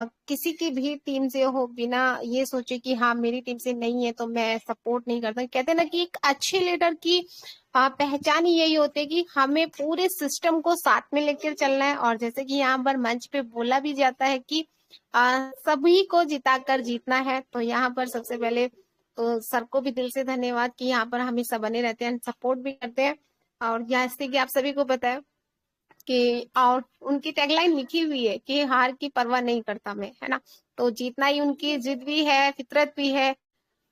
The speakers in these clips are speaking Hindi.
किसी की भी टीम से हो, बिना ये सोचे कि हाँ मेरी टीम से नहीं है तो मैं सपोर्ट नहीं करता। कहते हैं ना कि एक अच्छे लीडर की पहचान ही यही होती है कि हमें पूरे सिस्टम को साथ में लेकर चलना है। और जैसे कि यहाँ पर मंच पे बोला भी जाता है कि सभी को जिताकर जीतना है। तो यहाँ पर सबसे पहले तो सर को भी दिल से धन्यवाद कि यहाँ पर हमेशा बने रहते हैं, सपोर्ट भी करते हैं। और जैसे कि आप सभी को पता है कि और उनकी टैगलाइन लिखी हुई है कि हार की परवाह नहीं करता मैं, है ना। तो जीतना ही उनकी जिद भी है, फितरत भी है।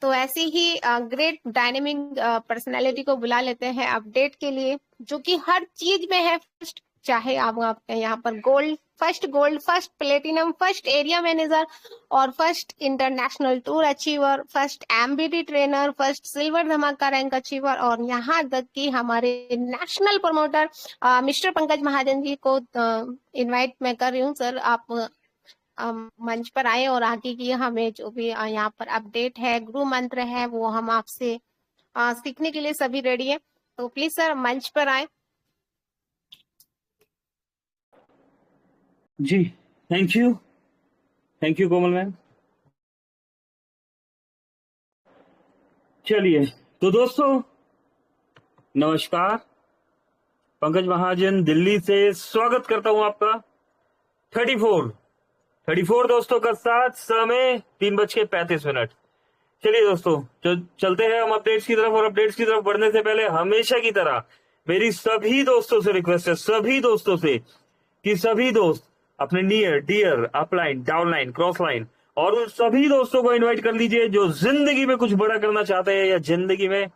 तो ऐसी ही ग्रेट डायनेमिक पर्सनालिटी को बुला लेते हैं अपडेट के लिए, जो कि हर चीज में है फर्स्ट। चाहे आप यहाँ पर gold, first platinum, first area manager, और first international tour achiever, first MBT trainer, first silver धमाका रैंक अचीवर, और यहाँ तक कि हमारे national promoter Mister Pankaj Mahajan ji को इनवाइट मैं कर रही हूँ। सर आप मंच पर आए और आगे की हमें जो भी यहाँ पर अपडेट है, गुरु मंत्र है, वो हम आपसे सीखने के लिए सभी रेडी है। तो प्लीज सर मंच पर आए। जी थैंक यू कोमल मैम। चलिए तो दोस्तों नमस्कार, पंकज महाजन दिल्ली से स्वागत करता हूं आपका 34 दोस्तों का साथ, समय 3:35। चलिए दोस्तों चलते हैं हम अपडेट्स की तरफ। और अपडेट्स की तरफ बढ़ने से पहले हमेशा की तरह मेरी सभी दोस्तों से रिक्वेस्ट है, सभी दोस्तों से, कि सभी दोस्त अपने near dear upline downline cross line और उन सभी दोस्तों को इनवाइट कर लीजिए जो जिंदगी में कुछ बड़ा करना चाहते हैं या जिंदगी में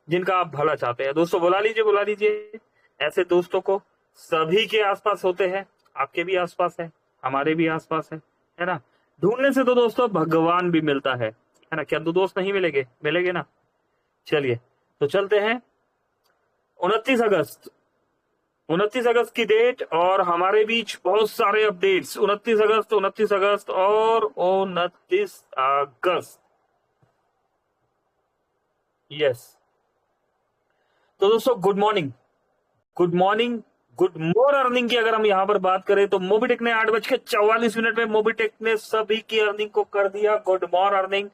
जिनका आप भला चाहते हैं। दोस्तों बुला लीजिए ऐसे दोस्तों को। सभी के आसपास होते हैं, आपके भी आसपास है, हमारे भी आसपास है ना। ढूंढने से तो दोस्तों भगवान भी मिलता है ना। क्या दो दोस्त नहीं मिलेंगे ना। चलिए तो चलते हैं 29 अगस्त की डेट, और हमारे बीच बहुत सारे अपडेट्स। 29 अगस्त और 29 अगस्त, यस। तो दोस्तों good morning good more earning की अगर हम यहां पर बात करें तो मोबीटेक ने 8:44 में मोबीटेक ने सभी की अर्निंग को कर दिया गुड मोर अर्निंग,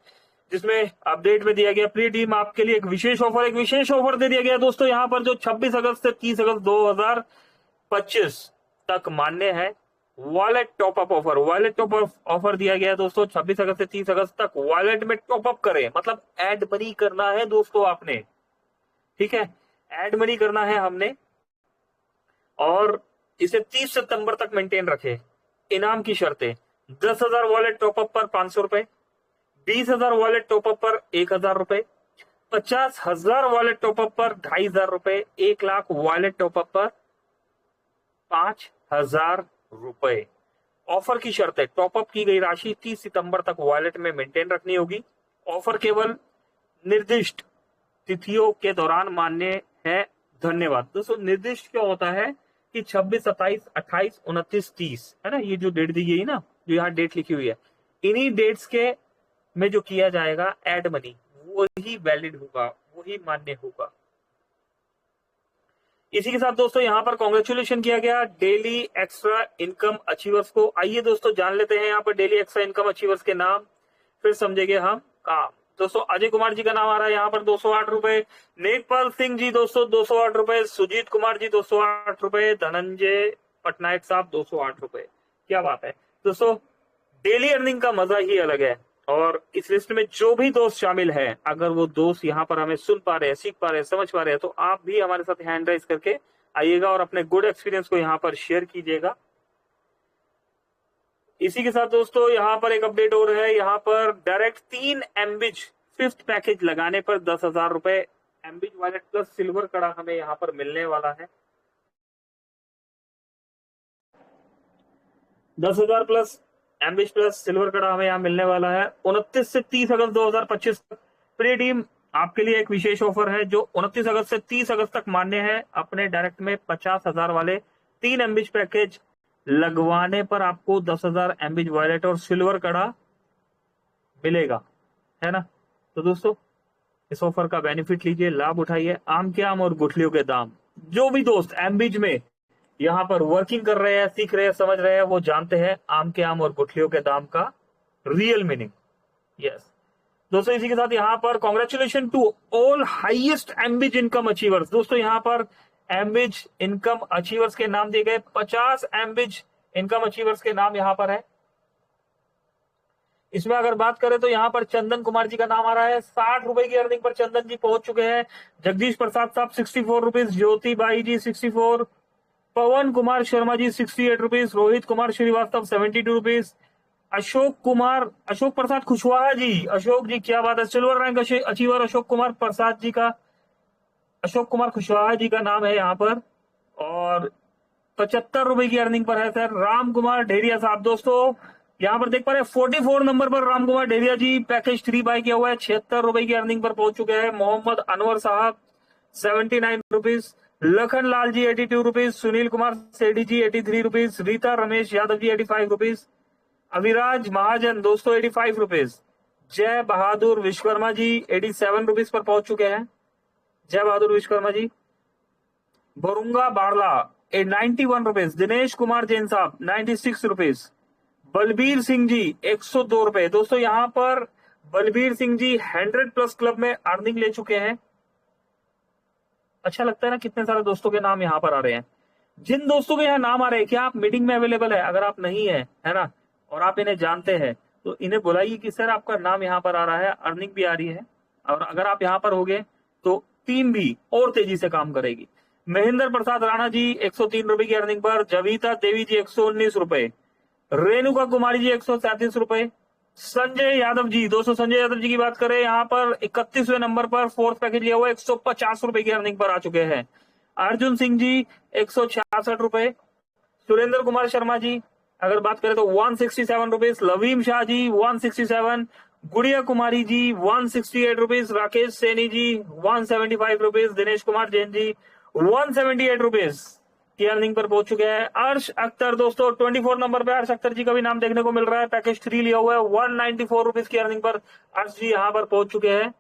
जिसमें अपडेट में दिया गया प्री टीम आपके लिए एक विशेष ऑफर दे दिया गया दोस्तों। यहां पर जो 26 अगस्त से 30 अगस्त 2025 तक मान्य है वॉलेट टॉपअप ऑफर दिया गया है दोस्तों। 26 अगस्त से 30 अगस्त तक वॉलेट में टॉपअप करें, मतलब एड मनी करना है दोस्तों आपने, ठीक है, एड मनी करना है हमने, और इसे 30 सितंबर तक मेंटेन रखे। इनाम की शर्तें 10,000 वॉलेट टॉपअप पर 500 रुपए, 20,000 वॉलेट टॉपअप पर 1,000 रुपए, 50,000 वॉलेट टॉपअप पर 2,500 रुपए, 1,00,000 वॉलेट टॉपअप पर 5,000 रुपए। ऑफर की शर्तें, टॉपअप की गई राशि 30 सितंबर तक वॉलेट में मेंटेन रखनी होगी। ऑफर केवल निर्दिष्ट तिथियों के दौरान मान्य है। धन्यवाद दोस्तों। निर्दिष्ट क्या होता है कि 26, 27, 28, 29, 30 है ना, ये जो डेट दी गई ना, जो यहाँ डेट लिखी हुई है, इन्हीं डेट्स के में जो किया जाएगा एड मनी, वही वैलिड होगा, वही मान्य होगा। इसी के साथ दोस्तों यहाँ पर कॉन्ग्रेचुलेशन किया गया डेली एक्स्ट्रा इनकम अचीवर्स को। आइए दोस्तों जान लेते हैं यहाँ पर डेली एक्स्ट्रा इनकम अचीवर्स के नाम, फिर समझेंगे हम काम। दोस्तों अजय कुमार जी का नाम आ रहा है यहाँ पर 208 रुपए, नेकपाल सिंह जी दोस्तों 208 रुपए, सुजीत कुमार जी 208 रुपए, धनंजय पटनायक साहब 208 रुपए। क्या बात है दोस्तों, डेली अर्निंग का मजा ही अलग है। और इस लिस्ट में जो भी दोस्त शामिल हैं, अगर वो दोस्त यहाँ पर हमें सुन पा रहे हैं, सीख पा रहे हैं, समझ पा रहे हैं, तो आप भी हमारे साथ हैंड राइज करके आइएगा और अपने गुड एक्सपीरियंस को यहाँ पर शेयर कीजिएगा। इसी के साथ दोस्तों यहाँ पर एक अपडेट और है। यहाँ पर डायरेक्ट 3 एमबीज फिफ्थ पैकेज लगाने पर 10,000 रुपए एमबीज वॉलेट प्लस सिल्वर कड़ा हमें यहाँ पर मिलने वाला है। 10,000 प्लस एमबीज प्लस सिल्वर कड़ा हमें यहाँ मिलने वाला है। 29 से 30 अगस्त 2025 तक प्री टीम आपके लिए एक विशेष ऑफर है जो 29 अगस्त से 30 अगस्त तक मान्य है। अपने डायरेक्ट में 50,000 वाले 3 एमबीज पैकेज लगवाने पर आपको 10,000 एमबीज वॉलेट और सिल्वर कड़ा मिलेगा, है ना। तो दोस्तों इस ऑफर का बेनिफिट लीजिए, लाभ उठाइए। आम के आम और गुठलियों के दाम। जो भी दोस्त एमबीज में यहाँ पर वर्किंग कर रहे हैं, सीख रहे हैं, समझ रहे हैं, वो जानते हैं आम के आम और गुठलियों के दाम का रियल मीनिंग। यस दोस्तों, इसी के साथ यहाँ पर कॉन्ग्रेचुलेशन टू ऑल हाईएस्ट एम्बिज इनकम अचीवर्स। दोस्तों यहाँ पर एम्बिज इनकम अचीवर्स के नाम दिए गए, 50 एम्बिज इनकम अचीवर्स के नाम यहाँ पर है। इसमें अगर बात करें तो यहाँ पर चंदन कुमार जी का नाम आ रहा है, 60 रुपए की अर्निंग पर चंदन जी पहुंच चुके हैं। जगदीश प्रसाद साहब 64 rupees, Jyoti Bai ji 64, Pawan Kumar Sharma ji 68 rupees, Rohit Kumar Srivastava 72 rupees, Ashok Prasad Kushwaha ji, Ashok ji क्या बात है, silver rank achiever Ashok Kumar Prasad ji का, अशोक कुमार कुशवाहा जी का नाम है यहाँ पर, और 75 रुपए की अर्निंग पर है सर राम कुमार ढेरिया साहब। दोस्तों यहाँ पर देख पा रहे हैं 44 नंबर पर राम कुमार ढेरिया जी, पैकेज 3 बाय किया हुआ है, 76 रुपए की अर्निंग पर पहुंच चुके हैं। मोहम्मद अनवर साहब 79 रुपीज, लखन लाल जी 82 रुपीज, सुनील कुमार सेठी जी 83 रुपीज, रीता रमेश यादव जी 85 रुपीज, अविराज महाजन दोस्तों 85 रुपीज, जय बहादुर विश्वकर्मा जी 87 रुपीज पर पहुंच चुके हैं। जय बहादुर विश्वकर्मा जी। बोरुंगा बारला 91 रुपीज, दिनेश कुमार जैन साहब 96 रुपीज, बलबीर सिंह जी 102 रुपए। दोस्तों यहाँ पर बलबीर सिंह जी 100+ क्लब में अर्निंग ले चुके हैं। अच्छा लगता है ना, कितने सारे दोस्तों के नाम यहाँ पर आ रहे हैं। जिन दोस्तों के यहाँ नाम आ रहे हैं, क्या आप मीटिंग में अवेलेबल है? अगर आप नहीं है ना, और आप इन्हें जानते हैं तो इन्हें बुलाइए कि सर आपका नाम यहाँ पर आ रहा है, अर्निंग भी आ रही है, और अगर आप यहाँ पर होगे तो टीम भी और तेजी से काम करेगी। महेंद्र प्रसाद राणा जी 103 रुपए की अर्निंग पर, जविता देवी जी 119 रुपए, रेणुका कुमारी जी 137 रुपए, संजय यादव जी, दोस्तों संजय यादव जी की बात करें यहाँ पर 31वें नंबर पर फोर्थ पैकेज लिया हुआ 150 रुपए की अर्निंग पर आ चुके हैं। अर्जुन सिंह जी 166 रुपए, सुरेंद्र कुमार शर्मा जी अगर बात करें तो 167 रुपीज, लवीम शाह जी 167, गुड़िया Kumari ji 168 rupees, Rakesh Saini ji 175 rupees, Dinesh Kumar Jain ji 178 rupees की अर्निंग पर पहुंच चुके हैं। अर्श अख्तर दोस्तों 24 नंबर पे अर्श अख्तर जी का भी नाम देखने को मिल रहा है, पैकेज 3 लिया हुआ है, 194 रुपीज की अर्निंग पर अर्श जी यहाँ पर पहुंच चुके हैं।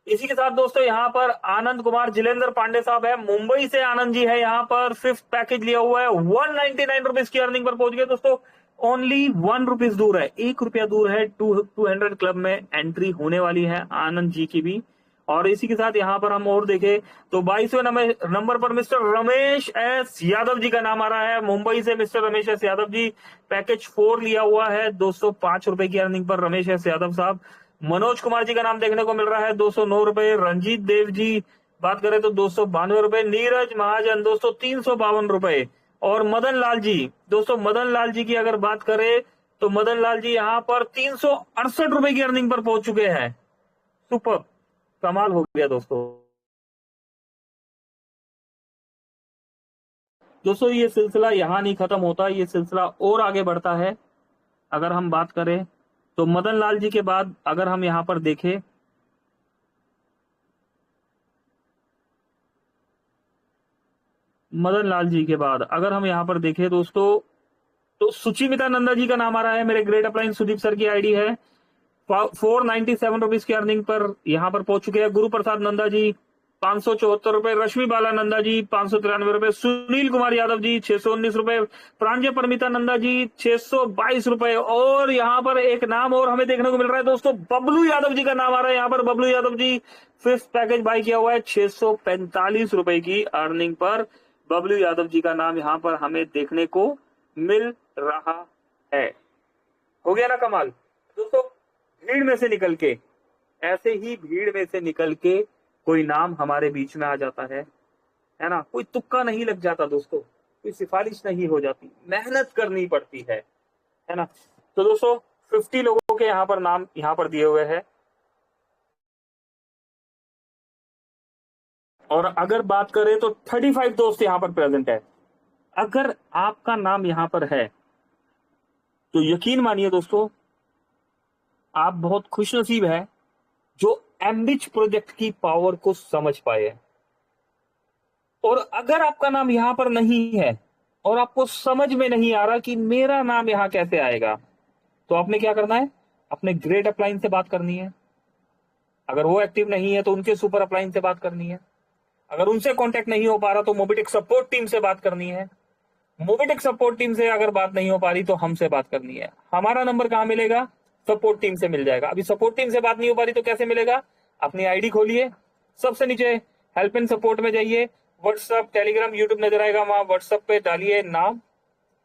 इसी के साथ दोस्तों यहाँ पर आनंद कुमार जिलेंद्र पांडे साहब है, मुंबई से आनंद जी है, यहाँ पर 5th पैकेज लिया हुआ है, 199 रुपीज की अर्निंग पर पहुंच गए। दोस्तों ओनली 1 रुपीज दूर है, 1 रुपया दूर है 200 क्लब में एंट्री होने वाली है आनंद जी की भी। और इसी के साथ यहाँ पर हम और देखें तो 22वें नंबर पर मिस्टर रमेश एस यादव जी का नाम आ रहा है, मुंबई से mister Ramesh S Yadav ji, package 4 लिया हुआ है 205 रुपए की earning per Ramesh S Yadav साहब। मनोज कुमार जी का नाम देखने को मिल रहा है 209 रुपए, रंजीत देव जी बात करें तो 292 रुपए, नीरज महाजन दोस्तों 352 रुपए, और मदन लाल जी दोस्तों, मदन लाल जी की अगर बात करें तो मदन लाल जी यहाँ पर 368 रुपए की अर्निंग पर पहुंच चुके हैं। सुपर, कमाल हो गया दोस्तों। दोस्तों ये सिलसिला यहां नहीं खत्म होता, ये सिलसिला और आगे बढ़ता है। अगर हम बात करें तो मदन लाल जी के बाद अगर हम यहां पर देखें मदन लाल जी के बाद अगर हम यहां पर देखें दोस्तों तो सुचिमिता नंदा जी का नाम आ रहा है, मेरे ग्रेट अप्लायंस सुदीप सर की आईडी है, 497 रुपीज की अर्निंग पर यहां पर पहुंच चुके हैं। गुरु प्रसाद नंदा जी 574 रुपए, रश्मि बाला नंदा जी 593 रुपए, सुनील कुमार यादव जी 619 रुपए, प्रांजय परमिता नंदा जी 622 रुपए, और यहाँ पर एक नाम और हमें देखने को मिल रहा है दोस्तों, बबलू यादव जी का नाम आ रहा है यहाँ पर, Bablu Yadav ji 5th package bye किया हुआ है 645 रुपए की अर्निंग पर बबलू यादव जी का नाम यहाँ पर हमें देखने को मिल रहा है। हो गया ना कमाल दोस्तों। भीड़ में से निकल के, ऐसे ही भीड़ में से निकल के कोई नाम हमारे बीच में आ जाता है ना, कोई तुक्का नहीं लग जाता दोस्तों, कोई सिफारिश नहीं हो जाती, मेहनत करनी पड़ती है ना। तो दोस्तों 50 लोगों के यहाँ पर नाम यहाँ पर दिए हुए हैं, और अगर बात करें तो 35 दोस्त यहाँ पर प्रेजेंट है। अगर आपका नाम यहाँ पर है तो यकीन मानिए दोस्तों, आप बहुत खुशनसीब है जो एम्बिच प्रोजेक्ट की पावर को समझ पाए। और अगर आपका नाम यहां पर नहीं है और आपको समझ में नहीं आ रहा कि मेरा नाम यहां कैसे आएगा, तो आपने क्या करना है, अपने ग्रेट अपलाइन से बात करनी है। अगर वो एक्टिव नहीं है तो उनके सुपर अपलाइन से बात करनी है। अगर उनसे कांटेक्ट नहीं हो पा रहा तो मोबिटेक सपोर्ट टीम से बात करनी है। मोबिटेक सपोर्ट टीम से अगर बात नहीं हो पा रही तो हमसे बात करनी है। हमारा नंबर कहां मिलेगा? सपोर्ट टीम से मिल जाएगा। अभी सपोर्ट टीम से बात नहीं हो पा रही तो कैसे मिलेगा? अपनी आईडी खोलिए, सबसे नीचे हेल्प एंड सपोर्ट में जाइए, व्हाट्सएप, टेलीग्राम, यूट्यूब नजर आएगा, वहां व्हाट्सएप पे डालिए नाम,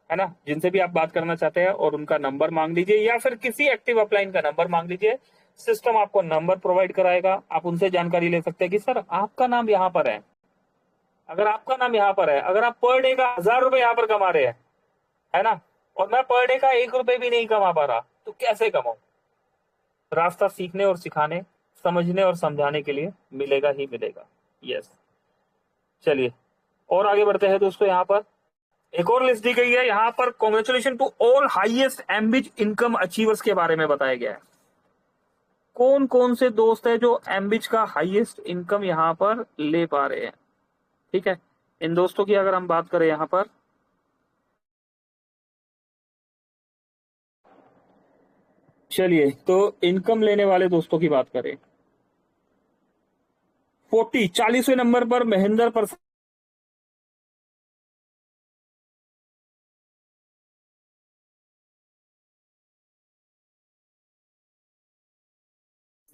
है ना, जिनसे भी आप बात करना चाहते हैं, और उनका नंबर मांग लीजिए, या फिर किसी एक्टिव अपलाइन का नंबर मांग लीजिए। सिस्टम आपको नंबर प्रोवाइड कराएगा, आप उनसे जानकारी ले सकते हैं कि सर आपका नाम यहाँ पर है। अगर आपका नाम यहाँ पर है, अगर आप पर डे का 1000 रुपए यहाँ पर कमा रहे हैं, है ना, और मैं पर डे का 1 रुपए भी नहीं कमा पा रहा, तो कैसे कमाऊं? रास्ता सीखने और सिखाने, समझने और समझाने के लिए मिलेगा ही मिलेगा। यस, चलिए और आगे बढ़ते हैं दोस्तों। यहाँ पर एक और लिस्ट दी गई है, यहाँ पर कॉन्ग्रेचुलेशन टू ऑल हाईएस्ट एम्बिज इनकम अचीवर्स के बारे में बताया गया है। कौन कौन से दोस्त है जो एम्बिज का हाईएस्ट इनकम यहाँ पर ले पा रहे हैं? ठीक है, इन दोस्तों की अगर हम बात करें यहाँ पर, चलिए तो इनकम लेने वाले दोस्तों की बात करें। 40वें नंबर पर महेंद्र प्रसाद।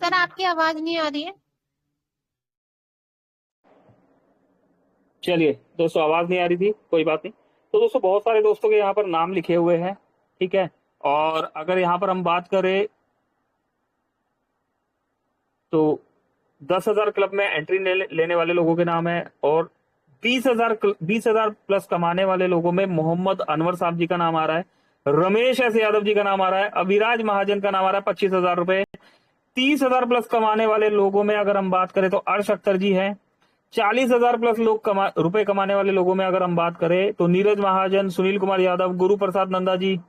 सर आपकी आवाज नहीं आ रही है। चलिए दोस्तों, आवाज नहीं आ रही थी, कोई बात नहीं। तो दोस्तों बहुत सारे दोस्तों के यहाँ पर नाम लिखे हुए हैं, ठीक है। और अगर यहाँ पर हम बात करें तो 10,000 क्लब में एंट्री लेने वाले लोगों के नाम है, और 20,000 प्लस कमाने वाले लोगों में मोहम्मद अनवर साहब जी का नाम आ रहा है, रमेश एस यादव जी का नाम आ रहा है, अभिराज महाजन का नाम आ रहा है 25,000 रुपए। 30,000 प्लस कमाने वाले लोगों में अगर हम बात करें तो अर्श अख्तर जी हैं। 40,000 प्लस रुपए कमाने वाले लोगों में अगर हम बात करें तो नीरज महाजन, सुनील कुमार यादव, गुरु प्रसाद नंदा जी,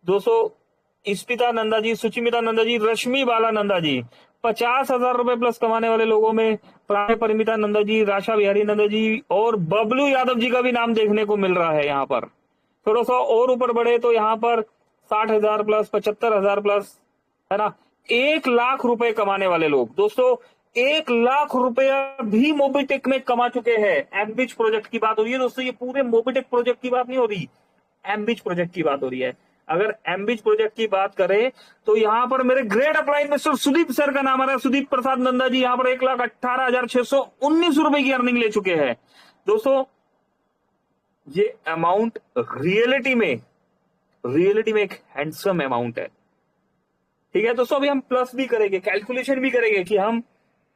200 स्पिता नंदा जी, सुचिमिता नंदा जी, रश्मि बाला नंदा जी। 50,000 रुपए प्लस कमाने वाले लोगों में प्राय परिमिता नंदा जी, राशा बिहारी नंदा जी और बबलू यादव जी का भी नाम देखने को मिल रहा है। यहाँ पर थोड़ा सा और ऊपर बढ़े तो यहाँ पर 60,000 प्लस, 75,000 प्लस, है ना, 1 लाख रुपए कमाने वाले लोग। दोस्तों 1 लाख रुपया भी मोबिटेक में कमा चुके हैं। एम्बिज प्रोजेक्ट की बात हो रही है दोस्तों, ये पूरे मोबिटेक प्रोजेक्ट की बात नहीं हो रही, एम्बिज प्रोजेक्ट की बात हो रही है। अगर एम्बिज प्रोजेक्ट की बात करें तो यहाँ पर मेरे great upline mister Sudeep sir का नाम आ रहा है, सुदीप प्रसाद नंदा जी, यहाँ पर 1,18,619 रुपए की अर्निंग ले चुके हैं। दोस्तों ये अमाउंट रियलिटी में एक हैंडसम अमाउंट है, ठीक है दोस्तों। अभी हम प्लस भी करेंगे, कैलकुलेशन भी करेंगे कि हम,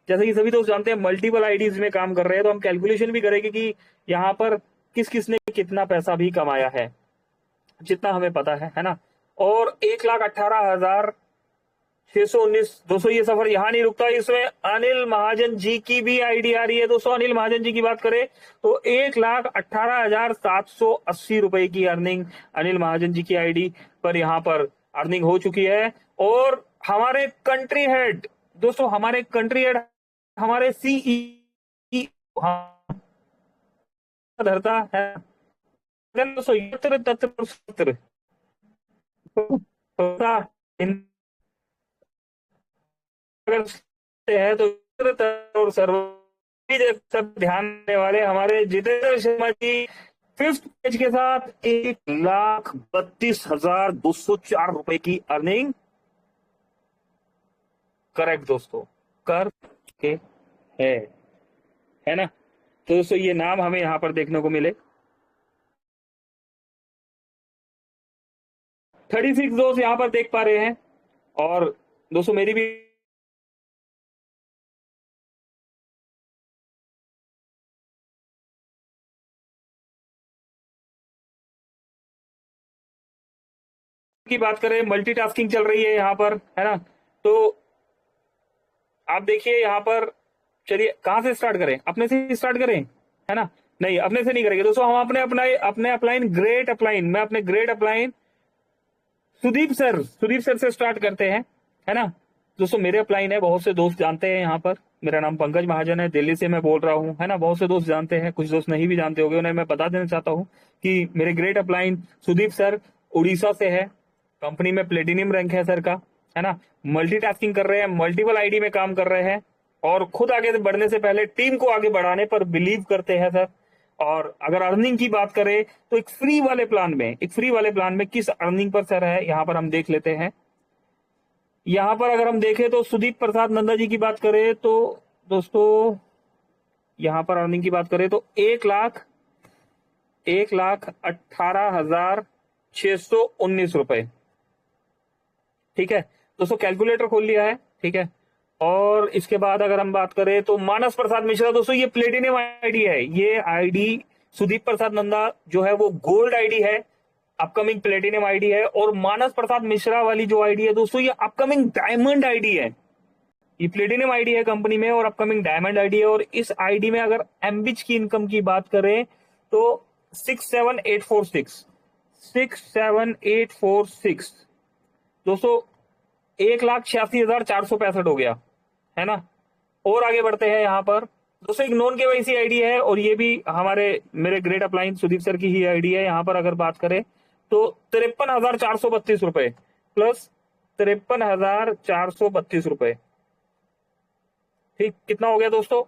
जैसे कि सभी दोस्त जानते हैं, मल्टीपल आईडीज में काम कर रहे हैं, तो हम कैलकुलेशन भी करेंगे कि यहाँ पर किस किस ने कितना पैसा भी कमाया है, जितना हमें पता है ना। और 1,18,619। दोस्तों ये सफर यहाँ नहीं रुकता, इसमें अनिल महाजन जी की भी आईडी आ रही है। दोस्तों अनिल महाजन जी की बात करें तो 1,18,780 रुपए की अर्निंग अनिल महाजन जी की आईडी पर यहाँ पर अर्निंग हो चुकी है। और हमारे कंट्री हेड, दोस्तों हमारे कंट्री हेड, हमारे सीई धरता है दोस्तों, यत्र तत्र सत्र है तो और सर्व सब ध्यान देने वाले हमारे जितेंद्र शर्मा जी 5th पेज के साथ 1,32,204 रुपए की अर्निंग, करेक्ट दोस्तों, कर के है ना। तो दोस्तों ये नाम हमें यहां पर देखने को मिले। 36 दोस्त यहां पर देख पा रहे हैं। और दोस्तों मेरी भी की बात करें, मल्टीटास्किंग चल रही है यहाँ पर, है ना। तो आप देखिए यहाँ पर, चलिए कहां से स्टार्ट करें, अपने से स्टार्ट करें, है ना। नहीं, अपने से नहीं करेंगे दोस्तों, हम अपने अपलाइन ग्रेट अपलाइन, मैं अपने ग्रेट अपलाइन सुदीप सर से स्टार्ट करते हैं, है ना। दोस्तों मेरे अपलाइन है, बहुत से दोस्त जानते हैं यहाँ पर, मेरा नाम पंकज महाजन है, दिल्ली से मैं बोल रहा हूँ, है ना। बहुत से दोस्त जानते हैं, कुछ दोस्त नहीं भी जानते होंगे, उन्हें मैं बता देना चाहता हूँ कि मेरे great upline Sudeep sir Odisha से है, कंपनी में प्लेटिनियम रैंक है सर का, है ना। मल्टीटास्किंग कर रहे हैं, मल्टीपल आईडी में काम कर रहे हैं, और खुद आगे बढ़ने से पहले टीम को आगे बढ़ाने पर बिलीव करते हैं सर। और अगर अर्निंग की बात करें तो एक फ्री वाले प्लान में किस अर्निंग पर सर है, यहां पर हम देख लेते हैं। यहां पर अगर हम देखें तो सुदीप प्रसाद नंदा जी की बात करें तो दोस्तों यहां पर अर्निंग की बात करें तो 1,18,619 रुपए। ठीक है दोस्तों, कैलकुलेटर खोल लिया है। ठीक है, और इसके बाद अगर हम बात करें तो मानस प्रसाद मिश्रा, दोस्तों ये प्लेटिनियम आईडी है। ये आईडी सुदीप प्रसाद नंदा जो है वो गोल्ड आईडी है, अपकमिंग प्लेटिनियम आईडी है। और मानस प्रसाद मिश्रा वाली जो आईडी है दोस्तों, ये अपकमिंग डायमंड आईडी है। ये प्लेटिनियम आईडी है कंपनी में और अपकमिंग डायमंड आईडी है। और इस आईडी में अगर एमबिच की इनकम की बात करें तो 67846 दोस्तों 1,86,465 हो गया, है ना। और आगे बढ़ते हैं यहाँ पर दोस्तों, एक नॉन केवाईसी आईडी है और ये भी मेरे ग्रेट अपलाइन सुदीप सर की ही आईडी है। यहाँ पर अगर बात करें तो 53,432 रुपए प्लस 53,432 रुपए। ठीक, कितना हो गया दोस्तों?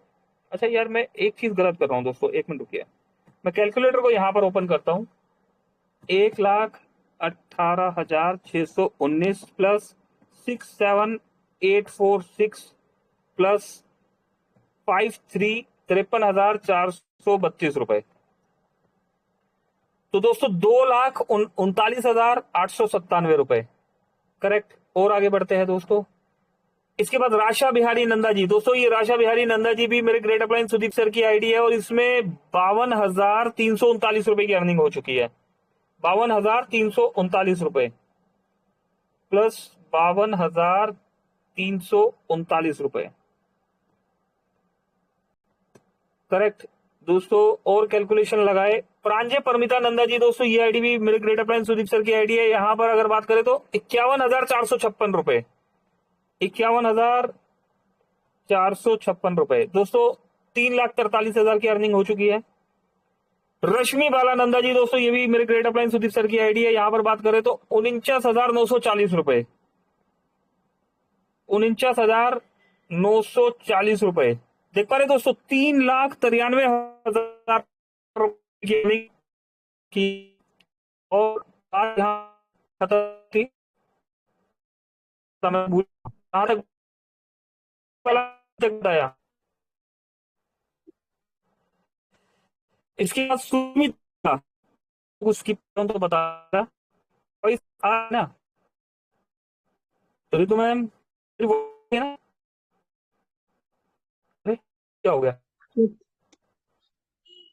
अच्छा यार, मैं एक चीज गलत कर रहा हूं दोस्तों, एक मिनट रुकिए, मैं कैलकुलेटर को यहां पर ओपन करता हूं। 1,18,619 प्लस 67846 प्लस 53,53,432 रुपए, तो दोस्तों 2,39,897 रुपए। करेक्ट। और आगे बढ़ते हैं दोस्तों, इसके बाद राशा बिहारी नंदा जी। दोस्तों ये राशा बिहारी नंदा जी भी मेरे ग्रेट अपलाइन सुदीप सर की आईडी है और इसमें 52,339 रुपए की अर्निंग हो चुकी है। 52,339 रुपए प्लस 52,339 रुपए। करेक्ट दोस्तों, और कैलकुलेशन लगाए। प्रांजय परमिता नंदा जी, दोस्तों ये आईडी भी मेरे ग्रेट अपलाइन सुदीप सर की आईडी है। यहां पर अगर बात करें तो 51,456 रुपए, 51,456 रुपए दोस्तों, 3,43,000 की अर्निंग हो चुकी है। रश्मि बाला नंदा जी, दोस्तों ये भी मेरे ग्रेट अपलाइन सुदीप सर की आईडी है। यहां पर बात करें तो 49,940 रुपए, 49,940 रुपए। देख पा रहे दोस्तों, 3,93,000 की अर्निंग की। और आज यहाँ खत्म थी, समय भूल कहां तक बताया। इसके बाद सुमित उसकी तो बता ना, तो मैम ना, अरे क्या हो गया,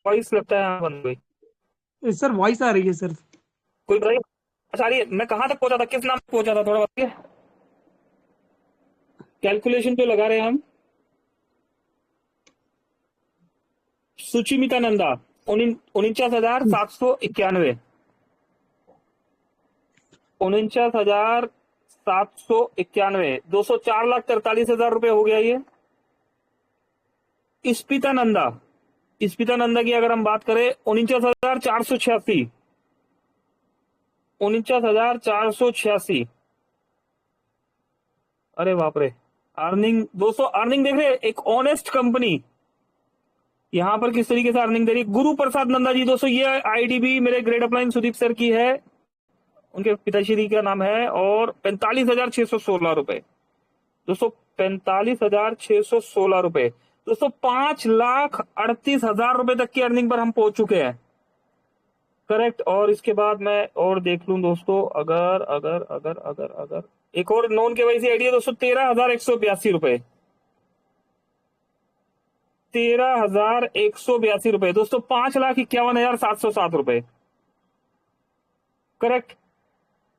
वॉइस लगता है बंद गई सर। वॉइस आ रही है सर। कोई बताइए। अच्छा मैं कहां तक पहुंचा था, किस नाम तक पहुंचा था, थोड़ा बताइए। कैलकुलेशन जो लगा रहे हैं हम, सुचिमिता नंदा 49,791, 49,791 दोस्तों, 4,43,000 रुपए हो गया ये। स्पिता नंदा की अगर हम बात करें 49,486, 49,486। अरे बाप रे, अर्निंग दोस्तों, अर्निंग देख रहे हैं, एक ऑनेस्ट कंपनी यहां पर किस तरीके से अर्निंग दे रही है। गुरु प्रसाद नंदा जी, दोस्तों ये आईडी भी मेरे ग्रेट अपलाइन सुदीप सर की है, उनके पिताश्री का नाम है। और 45,616 रुपए दोस्तों, 45,616 रुपए दोस्तों, 5,38,000 रुपए तक की अर्निंग पर हम पहुंच चुके हैं। करेक्ट। और इसके बाद मैं और देख लूं दोस्तों, अगर अगर अगर अगर अगर एक और नॉन केवाईसी आईडी है दोस्तों, 13,182 रुपए, 13,182 रुपए दोस्तों, 5,51,707 रुपए। करेक्ट।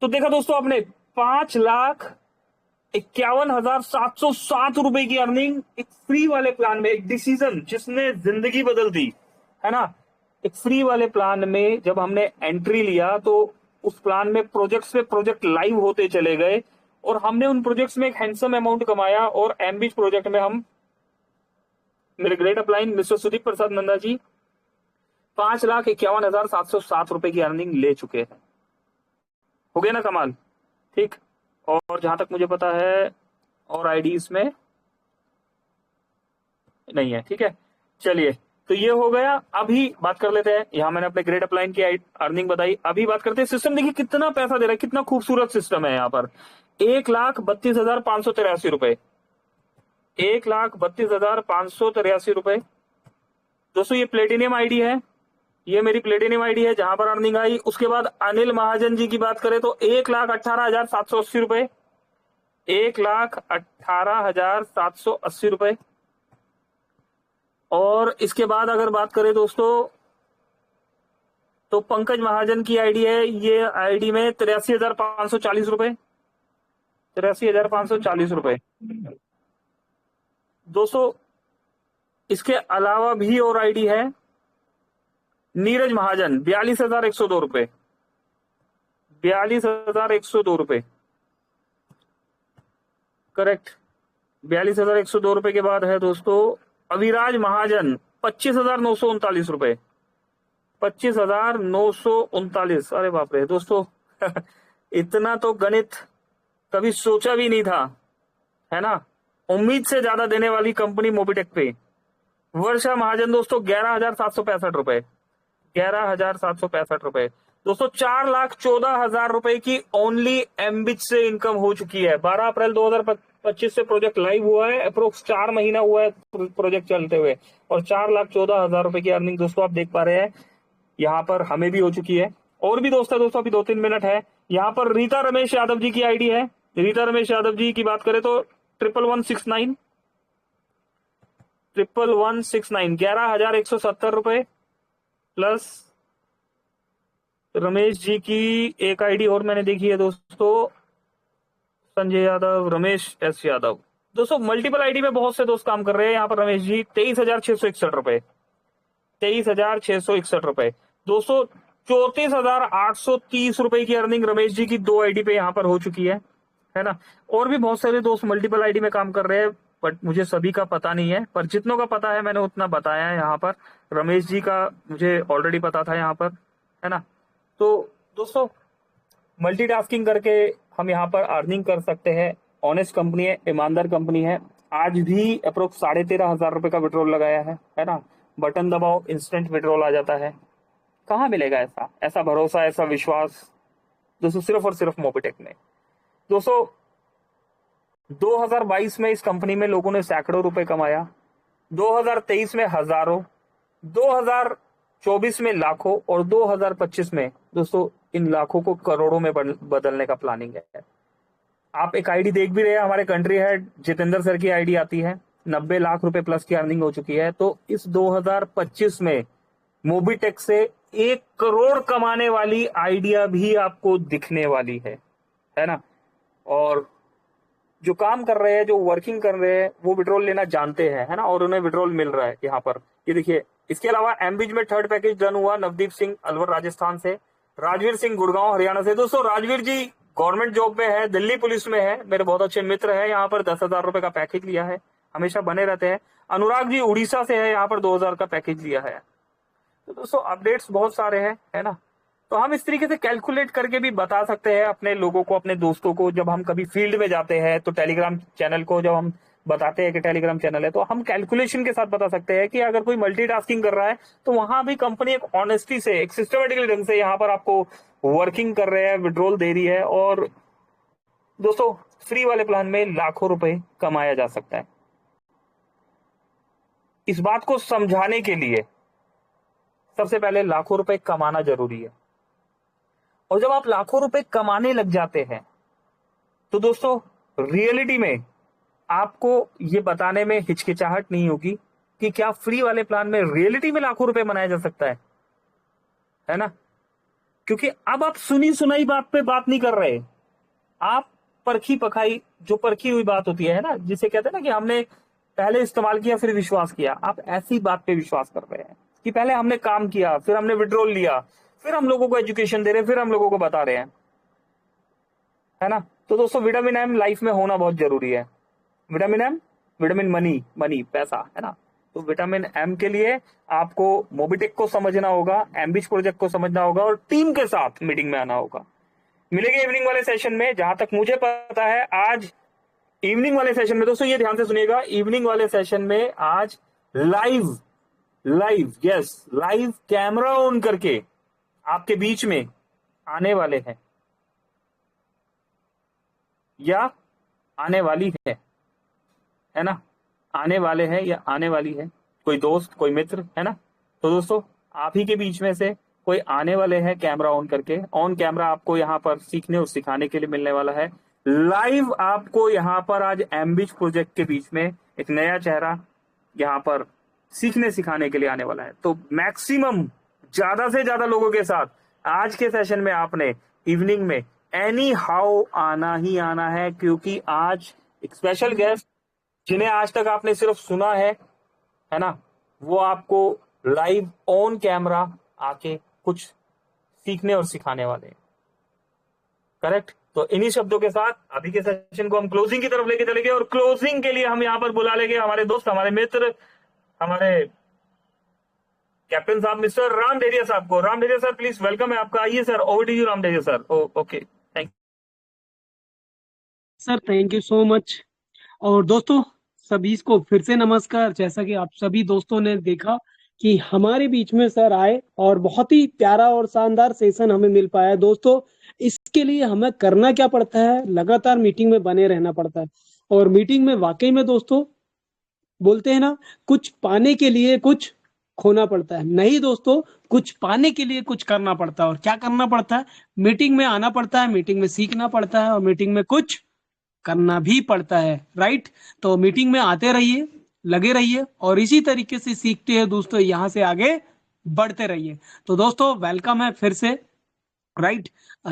तो देखा दोस्तों आपने, 5,51,707 रुपए की अर्निंग एक फ्री वाले प्लान में, एक डिसीजन जिसने जिंदगी बदल दी, है ना। एक फ्री वाले प्लान में जब हमने एंट्री लिया तो उस प्लान में प्रोजेक्ट्स पे प्रोजेक्ट लाइव होते चले गए और हमने उन प्रोजेक्ट्स में एक हैंडसम अमाउंट कमाया। और एमबीच प्रोजेक्ट में हम, मेरे ग्रेट अपलाइन मिस्टर सुदीप प्रसाद नंदा जी, 5,51,707 रुपए की अर्निंग ले चुके हैं। हो गया ना कमाल। ठीक। और जहां तक मुझे पता है और आईडीज में नहीं है, ठीक है। चलिए, तो ये हो गया। अभी बात कर लेते हैं, यहाँ मैंने अपने ग्रेट अपलाइन की अर्निंग बताई। अभी बात करते हैं सिस्टम। देखिए कितना पैसा दे रहा है, कितना खूबसूरत सिस्टम है यहाँ पर। 1,32,583 रुपए, 1,32,583 रुपए। दोस्तों ये प्लेटिनियम आईडी है, ये मेरी प्लेटिनियम आईडी है जहां पर अर्निंग आई। उसके बाद अनिल महाजन जी की बात करें तो 1,18,780 रुपए, 1,18,780 रुपए। और इसके बाद अगर बात करें दोस्तों तो पंकज महाजन की आईडी है, ये आईडी में 83,540 रुपए, 83,540 रुपए। दोस्तों इसके अलावा भी और आईडी है, नीरज महाजन 42,102 रुपए, 42,102 रुपए, करेक्ट। 42,102 रुपए के बाद है दोस्तों अविराज महाजन 25,939 रुपए, 25,939। अरे बाप रे दोस्तों इतना तो गणित कभी सोचा भी नहीं था, है ना। उम्मीद से ज्यादा देने वाली कंपनी मोबिटेक पे। वर्षा महाजन दोस्तों 11,765 रुपए, 11,765 रुपए। दोस्तों 4,14,000 रुपए की ओनली एमबिच से इनकम हो चुकी है। 12 अप्रैल 2025 से प्रोजेक्ट लाइव हुआ है, अप्रोक्स 4 महीना हुआ है प्रोजेक्ट चलते हुए, और 4,14,000 रुपए की अर्निंग दोस्तों आप देख पा रहे हैं यहाँ पर हमें भी हो चुकी है। और भी दोस्तों अभी 2-3 मिनट है। यहाँ पर रीता रमेश यादव जी की आईडी है, रीता रमेश यादव जी की बात करें तो 1169, 1169, 11,170 रुपए प्लस रमेश जी की एक आईडी और मैंने देखी है दोस्तों, संजय यादव, रमेश एस यादव। दोस्तों मल्टीपल आईडी में बहुत से दोस्त काम कर रहे हैं। यहाँ पर रमेश जी 23,661 रुपए, 23,661 रुपए। दोस्तों 34,830 रुपए की अर्निंग रमेश जी की 2 आईडी पे यहाँ पर हो चुकी है ना। और भी बहुत सारे दोस्त मल्टीपल आईडी में काम कर रहे हैं, बट मुझे सभी का पता नहीं है, पर जितनों का पता है मैंने उतना बताया है यहाँ पर। रमेश जी का मुझे ऑलरेडी पता था यहाँ पर, है ना। तो दोस्तों मल्टीटास्किंग करके हम यहाँ पर अर्निंग कर सकते हैं। ऑनेस्ट कंपनी है, ईमानदार कंपनी है। आज भी अप्रोक्स 13,500 रुपए का विड्रॉल लगाया है ना। बटन दबाओ इंस्टेंट विड्रॉल आ जाता है। कहाँ मिलेगा ऐसा भरोसा, ऐसा विश्वास दोस्तों? सिर्फ और सिर्फ मोबिटेक में। दोस्तों 2022 में इस कंपनी में लोगों ने सैकड़ों रुपए कमाया, 2023 में हजारों, 2024 में लाखों, और 2025 में दोस्तों इन लाखों को करोड़ों में बदलने का प्लानिंग है। आप एक आईडी देख भी रहे हैं, हमारे कंट्री हेड जितेंद्र सर की आईडी आती है, 90 लाख रुपए प्लस की अर्निंग हो चुकी है। तो इस 2025 में मोबिटेक से 1 करोड़ कमाने वाली आइडिया भी आपको दिखने वाली है ना। और जो काम कर रहे हैं, जो वर्किंग कर रहे हैं, वो विड्रॉल लेना जानते हैं, है ना, और उन्हें विड्रॉल मिल रहा है यहाँ पर। ये देखिए, इसके अलावा एमबीज में 3rd पैकेज डन हुआ नवदीप सिंह अलवर राजस्थान से, राजवीर सिंह गुड़गांव हरियाणा से। दोस्तों राजवीर जी गवर्नमेंट जॉब में है, दिल्ली पुलिस में है, मेरे बहुत अच्छे मित्र है। यहाँ पर 10,000 रुपए का पैकेज लिया है, हमेशा बने रहते हैं। अनुराग जी उड़ीसा से है, यहाँ पर 2,000 का पैकेज लिया है। तो दोस्तों अपडेट्स बहुत सारे हैं, है ना। तो हम इस तरीके से कैलकुलेट करके भी बता सकते हैं अपने लोगों को, अपने दोस्तों को। जब हम कभी फील्ड में जाते हैं तो टेलीग्राम चैनल को जब हम बताते हैं कि टेलीग्राम चैनल है, तो हम कैलकुलेशन के साथ बता सकते हैं कि अगर कोई मल्टीटास्किंग कर रहा है तो वहां भी कंपनी एक ऑनेस्टी से, एक सिस्टमेटिकली ढंग से यहाँ पर आपको वर्किंग कर रहे हैं, विड्रॉल दे रही है। और दोस्तों फ्री वाले प्लान में लाखों रुपए कमाया जा सकता है। इस बात को समझाने के लिए सबसे पहले लाखों रुपए कमाना जरूरी है। और जब आप लाखों रुपए कमाने लग जाते हैं तो दोस्तों रियलिटी में आपको ये बताने में हिचकिचाहट नहीं होगी कि क्या फ्री वाले प्लान में रियलिटी में लाखों रुपए बनाया जा सकता है ना। क्योंकि अब आप सुनी सुनाई बात पे बात नहीं कर रहे, आप परखी पखाई, जो परखी हुई बात होती है ना, जिसे कहते हैं ना कि हमने पहले इस्तेमाल किया फिर विश्वास किया, आप ऐसी बात पे विश्वास कर रहे हैं कि पहले हमने काम किया, फिर हमने विड्रॉल लिया, फिर हम लोगों को एजुकेशन दे रहे हैं, फिर हम लोगों को बता रहे हैं, है ना। तो दोस्तों विटामिन एम लाइफ में होना बहुत जरूरी है। विटामिन एम, विटामिन मनी पैसा, है ना। तो विटामिन एम के लिए आपको मोबिटेक को समझना होगा, एम्बिच प्रोजेक्ट को समझना होगा, और टीम के साथ मीटिंग में आना होगा। मिलेंगे इवनिंग वाले सेशन में। जहां तक मुझे पता है आज इवनिंग वाले सेशन में, दोस्तों ये ध्यान से सुनिएगा, इवनिंग वाले सेशन में आज live live yes live camera on करके आपके बीच में आने वाले हैं या आने वाली है ना, आने वाले हैं या आने वाली है, कोई दोस्त कोई मित्र है ना। तो दोस्तों आप ही के बीच में से कोई आने वाले हैं कैमरा ऑन करके। ऑन कैमरा आपको यहाँ पर सीखने और सिखाने के लिए मिलने वाला है। लाइव आपको यहाँ पर आज एम्बिज प्रोजेक्ट के बीच में एक नया चेहरा यहाँ पर सीखने सिखाने के लिए आने वाला है। तो मैक्सिमम ज्यादा से ज्यादा लोगों के साथ आज के सेशन में आपने इवनिंग में एनी हाउ आना ही आना है, क्योंकि आज एक स्पेशल गेस्ट जिन्हें आज तक आपने सिर्फ सुना है ना, वो आपको लाइव ऑन कैमरा आके कुछ सीखने और सिखाने वाले हैं। करेक्ट। तो इन्हीं शब्दों के साथ अभी के सेशन को हम क्लोजिंग की तरफ लेके चलेंगे और क्लोजिंग के लिए हम यहाँ पर बुला लेंगे हमारे दोस्त, हमारे मित्र, हमारे कैप्टन साहब मिस्टर राम डेरिया साहब को। Ram Deria sir please welcome है आपका। आइए sir, over to you Ram Deria sir. Okay thank sir thank you so much. और दोस्तों सभी को फिर से नमस्कार। जैसा कि आप सभी दोस्तों ने देखा कि हमारे बीच में सर आए और बहुत ही प्यारा और शानदार सेशन हमें मिल पाया। दोस्तों इसके लिए हमें करना क्या पड़ता है, लगातार मीटिंग में बने रहना पड़ता है। और मीटिंग में वाकई में दोस्तों बोलते हैं ना, कुछ पाने के लिए कुछ खोना पड़ता है। नहीं दोस्तों, कुछ पाने के लिए कुछ करना पड़ता है। और क्या करना पड़ता है? मीटिंग में आना पड़ता है, मीटिंग में सीखना पड़ता है और मीटिंग में कुछ करना भी पड़ता है। राइट। तो मीटिंग में आते रहिए, लगे रहिए और इसी तरीके से सीखते हैं दोस्तों, यहाँ से आगे बढ़ते रहिए। तो दोस्तों वेलकम है फिर से। राइट।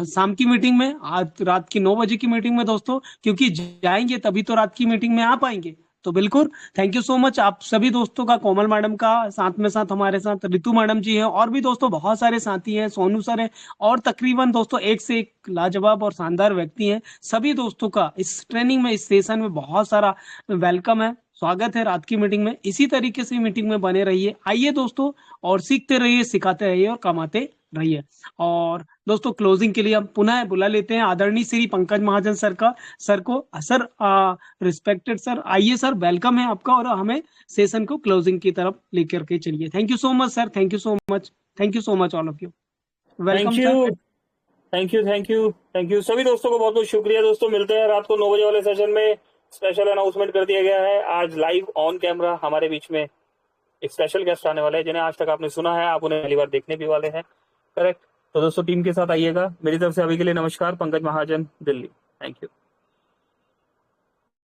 शाम की मीटिंग में, आज रात की 9 बजे की मीटिंग में दोस्तों, क्योंकि जाएंगे तभी तो रात की मीटिंग में आ पाएंगे। तो बिल्कुल थैंक यू सो मच आप सभी दोस्तों का, कोमल मैडम का, साथ में साथ हमारे साथ रितु मैडम जी हैं और भी दोस्तों बहुत सारे साथी हैं, सोनू सर है और तकरीबन दोस्तों एक से एक लाजवाब और शानदार व्यक्ति हैं। सभी दोस्तों का इस ट्रेनिंग में, इस सेशन में बहुत सारा वेलकम है, स्वागत है रात की मीटिंग में। इसी तरीके से मीटिंग में बने रहिए। आइए दोस्तों और सीखते रहिए, सिखाते रहिए और कमाते रहिए। और दोस्तों क्लोजिंग के लिए हम पुनः बुला लेते हैं आदरणीय श्री पंकज महाजन सर को। सर रिस्पेक्टेड सर, आइए सर, वेलकम है आपका और हमें सेशन को क्लोजिंग की तरफ लेकर के चलिए। Thank you so much sir, thank you so much, thank you so much all of you. Welcome sir. Thank you सभी दोस्तों को बहुत बहुत शुक्रिया। दोस्तों मिलते हैं रात को 9 बजे वाले सेशन में। स्पेशल अनाउंसमेंट कर दिया गया है, आज लाइव ऑन कैमरा हमारे बीच में एक स्पेशल गेस्ट आने वाले हैं जिन्हें आज तक आपने सुना है, आप उन्हें पहली बार देखने भी वाले हैं। करेक्ट। तो दोस्तों टीम के साथ आइएगा। मेरी तरफ से अभी के लिए नमस्कार। पंकज महाजन, दिल्ली। Thank you.